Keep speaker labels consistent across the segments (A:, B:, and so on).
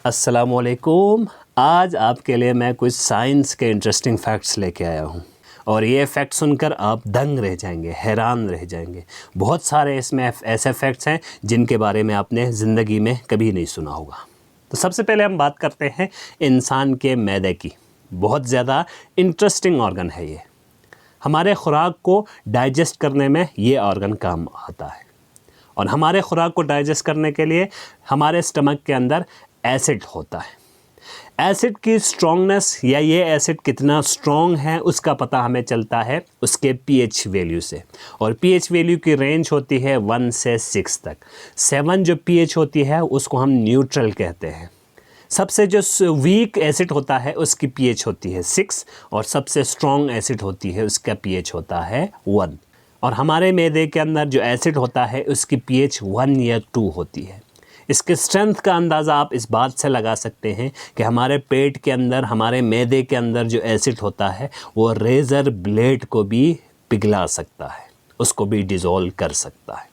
A: السلام علیکم. آج آپ کے لیے میں کچھ سائنس کے انٹرسٹنگ فیکٹس لے کے آیا ہوں اور یہ فیکٹ سن کر آپ دنگ رہ جائیں گے, حیران رہ جائیں گے. بہت سارے اس میں ایسے فیکٹس ہیں جن کے بارے میں آپ نے زندگی میں کبھی نہیں سنا ہوگا. تو سب سے پہلے ہم بات کرتے ہیں انسان کے معدے کی. بہت زیادہ انٹرسٹنگ آرگن ہے یہ. ہمارے خوراک کو ڈائجسٹ کرنے میں یہ آرگن کام آتا ہے, اور ہمارے خوراک کو ڈائجسٹ کرنے کے لیے ہمارے اسٹمک کے اندر ایسڈ ہوتا ہے. ایسڈ کی اسٹرانگنس یا یہ ایسڈ کتنا اسٹرانگ ہے اس کا پتہ ہمیں چلتا ہے اس کے پی ایچ ویلیو سے, اور پی ایچ ویلیو کی رینج ہوتی ہے 1 سے 6 تک. 7 جو پی ایچ ہوتی ہے اس کو ہم نیوٹرل کہتے ہیں. سب سے جو ویک ایسڈ ہوتا ہے اس کی پی ایچ ہوتی ہے 6, اور سب سے اسٹرانگ ایسڈ ہوتی ہے اس کا پی ایچ ہوتا ہے 1. اور ہمارے معدے کے اندر جو ایسڈ ہوتا ہے اس کی پی ایچ 1 یا 2 ہوتی ہے. اس کے اسٹرینتھ کا اندازہ آپ اس بات سے لگا سکتے ہیں کہ ہمارے پیٹ کے اندر, ہمارے معدے کے اندر جو ایسڈ ہوتا ہے وہ ریزر بلیڈ کو بھی پگھلا سکتا ہے, اس کو بھی ڈیزولو کر سکتا ہے.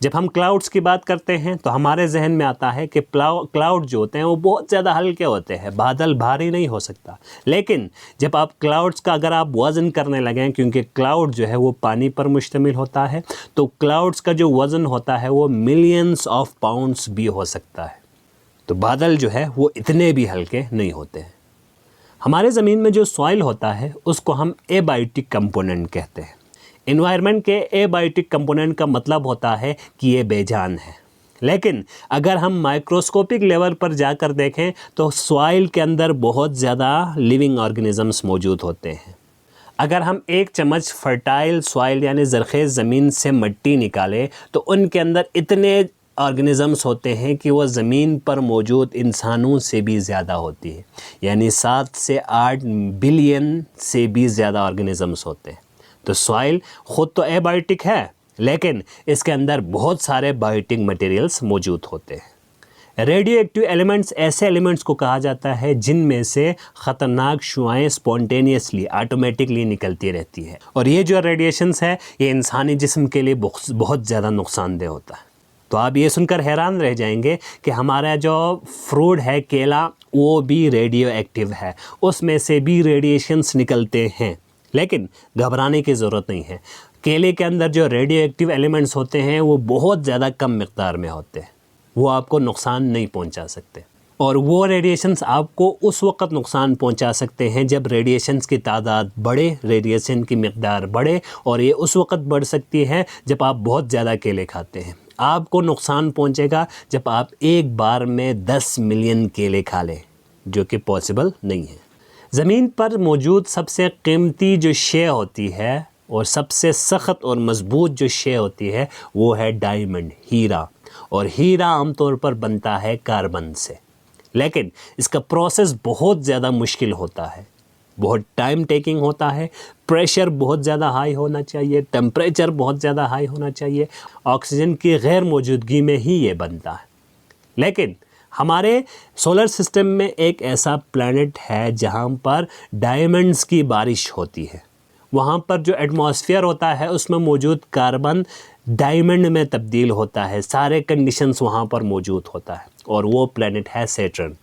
A: جب ہم کلاؤڈز کی بات کرتے ہیں تو ہمارے ذہن میں آتا ہے کہ کلاؤڈ جو ہوتے ہیں وہ بہت زیادہ ہلکے ہوتے ہیں, بادل بھاری نہیں ہو سکتا. لیکن جب آپ کلاؤڈز کا اگر آپ وزن کرنے لگیں, کیونکہ کلاؤڈ جو ہے وہ پانی پر مشتمل ہوتا ہے, تو کلاؤڈز کا جو وزن ہوتا ہے وہ ملینز آف پاؤنڈز بھی ہو سکتا ہے. تو بادل جو ہے وہ اتنے بھی ہلکے نہیں ہوتے ہیں. ہمارے زمین میں جو سوائل ہوتا ہے اس کو ہم ایبائیوٹک کمپوننٹ کہتے ہیں. انوائرمنٹ کے ایبائیوٹک کمپوننٹ کا مطلب ہوتا ہے کہ یہ بے جان ہے. لیکن اگر ہم مائکروسکوپک لیول پر جا کر دیکھیں تو سوائل کے اندر بہت زیادہ لیونگ آرگنزمس موجود ہوتے ہیں. اگر ہم ایک چمچ فرٹائل سوائل یعنی زرخیز زمین سے مٹی نکالیں تو ان کے اندر اتنے آرگنزمس ہوتے ہیں کہ وہ زمین پر موجود انسانوں سے بھی زیادہ ہوتی ہے, یعنی 7 سے 8 بلین سے بھی زیادہ آرگنزمس ہوتے ہیں. تو سوائل خود تو اے بائیوٹک ہے, لیکن اس کے اندر بہت سارے بائیوٹک مٹیریلز موجود ہوتے ہیں. ریڈیو ایکٹیو ایلیمنٹس ایسے ایلیمنٹس کو کہا جاتا ہے جن میں سے خطرناک شعاعیں اسپونٹینیسلی آٹومیٹکلی نکلتی رہتی ہے, اور یہ جو ریڈیشنز ہے یہ انسانی جسم کے لیے بہت زیادہ نقصان دہ ہوتا ہے. تو آپ یہ سن کر حیران رہ جائیں گے کہ ہمارا جو فروٹ ہے کیلا وہ بھی ریڈیو ایکٹیو ہے, اس میں سے بھی ریڈیشنز نکلتے ہیں. لیکن گھبرانے کی ضرورت نہیں ہے. کیلے کے اندر جو ریڈیو ایکٹیو ایلیمنٹس ہوتے ہیں وہ بہت زیادہ کم مقدار میں ہوتے ہیں, وہ آپ کو نقصان نہیں پہنچا سکتے. اور وہ ریڈیشنز آپ کو اس وقت نقصان پہنچا سکتے ہیں جب ریڈیشنز کی تعداد بڑھے, ریڈیشن کی مقدار بڑھے, اور یہ اس وقت بڑھ سکتی ہے جب آپ بہت زیادہ کیلے کھاتے ہیں. آپ کو نقصان پہنچے گا جب آپ ایک بار میں 10 ملین کیلے کھا لیں, جو کہ پاسبل نہیں ہے. زمین پر موجود سب سے قیمتی جو شے ہوتی ہے اور سب سے سخت اور مضبوط جو شے ہوتی ہے وہ ہے ڈائمنڈ, ہیرا. اور ہیرا عام طور پر بنتا ہے کاربن سے, لیکن اس کا پروسیس بہت زیادہ مشکل ہوتا ہے, بہت ٹائم ٹیکنگ ہوتا ہے. پریشر بہت زیادہ ہائی ہونا چاہیے, ٹمپریچر بہت زیادہ ہائی ہونا چاہیے, آکسیجن کی غیر موجودگی میں ہی یہ بنتا ہے. لیکن ہمارے سولر سسٹم میں ایک ایسا پلانٹ ہے جہاں پر ڈائمنڈز کی بارش ہوتی ہے. وہاں پر جو ایٹماسفیئر ہوتا ہے اس میں موجود کاربن ڈائمنڈ میں تبدیل ہوتا ہے, سارے کنڈیشنز وہاں پر موجود ہوتا ہے, اور وہ پلانٹ ہے سیٹرن.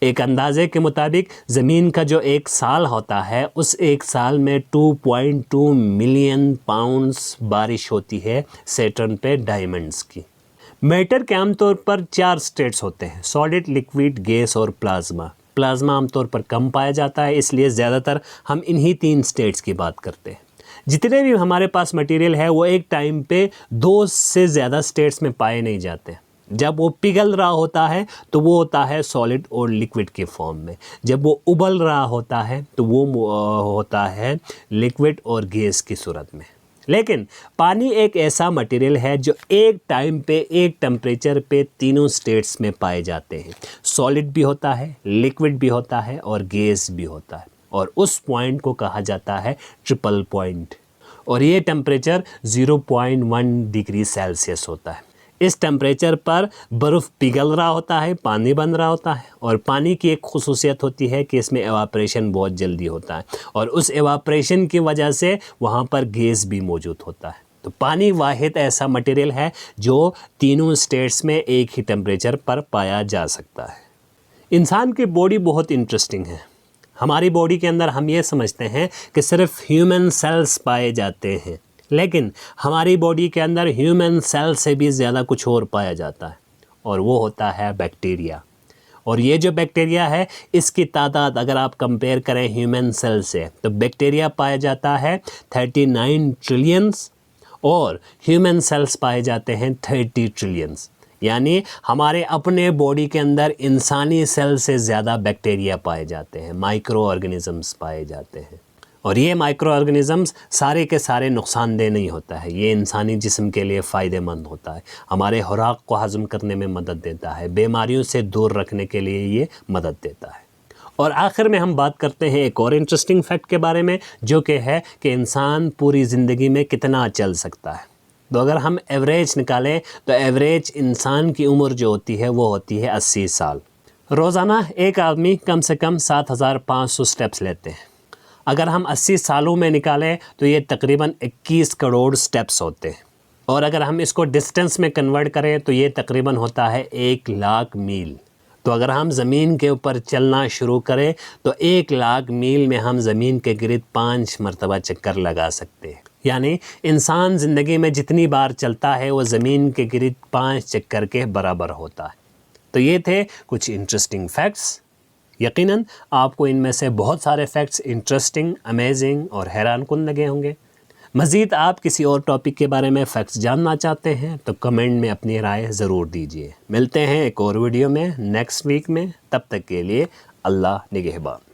A: ایک اندازے کے مطابق زمین کا جو ایک سال ہوتا ہے اس ایک سال میں 2.2 ملین پاؤنڈز بارش ہوتی ہے سیٹرن پہ ڈائمنڈز کی. میٹر کے عام طور پر 4 سٹیٹس ہوتے ہیں, سالڈ, لکوڈ, گیس اور پلازما. پلازما عام طور پر کم پایا جاتا ہے, اس لیے زیادہ تر ہم انہی 3 سٹیٹس کی بات کرتے ہیں. جتنے بھی ہمارے پاس مٹیریل ہے وہ ایک ٹائم پہ 2 سے زیادہ سٹیٹس میں پائے نہیں جاتے. جب وہ پگھل رہا ہوتا ہے تو وہ ہوتا ہے سالڈ اور لکوڈ کے فارم میں, جب وہ ابل رہا ہوتا ہے تو وہ ہوتا ہے لکوڈ اور گیس کی صورت میں. لیکن پانی ایک ایسا مٹیریل ہے جو ایک ٹائم پہ ایک ٹمپریچر پہ تینوں سٹیٹس میں پائے جاتے ہیں. سالڈ بھی ہوتا ہے, لکوڈ بھی ہوتا ہے اور گیس بھی ہوتا ہے, اور اس پوائنٹ کو کہا جاتا ہے ٹرپل پوائنٹ, اور یہ ٹمپریچر 0.1 ڈگری سیلسیس ہوتا ہے. اس ٹمپریچر پر برف پگھل رہا ہوتا ہے, پانی بن رہا ہوتا ہے, اور پانی کی ایک خصوصیت ہوتی ہے کہ اس میں ایواپریشن بہت جلدی ہوتا ہے, اور اس ایواپریشن کی وجہ سے وہاں پر گیس بھی موجود ہوتا ہے. تو پانی واحد ایسا مٹیریل ہے جو تینوں سٹیٹس میں ایک ہی ٹمپریچر پر پایا جا سکتا ہے. انسان کی باڈی بہت انٹرسٹنگ ہے. ہماری باڈی کے اندر ہم یہ سمجھتے ہیں کہ صرف ہیومن سیلز پائے جاتے ہیں، لیکن ہماری باڈی کے اندر ہیومن سیل سے بھی زیادہ کچھ اور پایا جاتا ہے، اور وہ ہوتا ہے بیکٹیریا. اور یہ جو بیکٹیریا ہے اس کی تعداد اگر آپ کمپیئر کریں ہیومن سیل سے تو بیکٹیریا پایا جاتا ہے 39 ٹریلینز اور ہیومن سیلز پائے جاتے ہیں 30 ٹریلینز. یعنی ہمارے اپنے باڈی کے اندر انسانی سیل سے زیادہ بیکٹیریا پائے جاتے ہیں، مائکرو آرگنزمز پائے جاتے ہیں. اور یہ مائکرو آرگنزمز سارے کے سارے نقصان دہ نہیں ہوتا ہے، یہ انسانی جسم کے لیے فائدہ مند ہوتا ہے، ہمارے خوراک کو ہضم کرنے میں مدد دیتا ہے، بیماریوں سے دور رکھنے کے لیے یہ مدد دیتا ہے. اور آخر میں ہم بات کرتے ہیں ایک اور انٹرسٹنگ فیکٹ کے بارے میں، جو کہ ہے کہ انسان پوری زندگی میں کتنا چل سکتا ہے. تو اگر ہم ایوریج نکالیں تو ایوریج انسان کی عمر جو ہوتی ہے وہ ہوتی ہے 80 سال. روزانہ ایک آدمی کم سے کم 7500 سٹیپس لیتے ہیں. اگر ہم 80 سالوں میں نکالیں تو یہ تقریباً 21 کروڑ سٹیپس ہوتے ہیں. اور اگر ہم اس کو ڈسٹنس میں کنورٹ کریں تو یہ تقریباً ہوتا ہے 1,00,000 میل. تو اگر ہم زمین کے اوپر چلنا شروع کریں تو 1,00,000 میل میں ہم زمین کے گرد 5 مرتبہ چکر لگا سکتے ہیں. یعنی انسان زندگی میں جتنی بار چلتا ہے وہ زمین کے گرد 5 چکر کے برابر ہوتا ہے. تو یہ تھے کچھ انٹرسٹنگ فیکٹس. یقیناً آپ کو ان میں سے بہت سارے فیکٹس انٹرسٹنگ، امیزنگ اور حیران کن لگے ہوں گے. مزید آپ کسی اور ٹاپک کے بارے میں فیکٹس جاننا چاہتے ہیں تو کمنٹ میں اپنی رائے ضرور دیجیے. ملتے ہیں ایک اور ویڈیو میں نیکسٹ ویک میں. تب تک کے لیے اللہ نگہبان.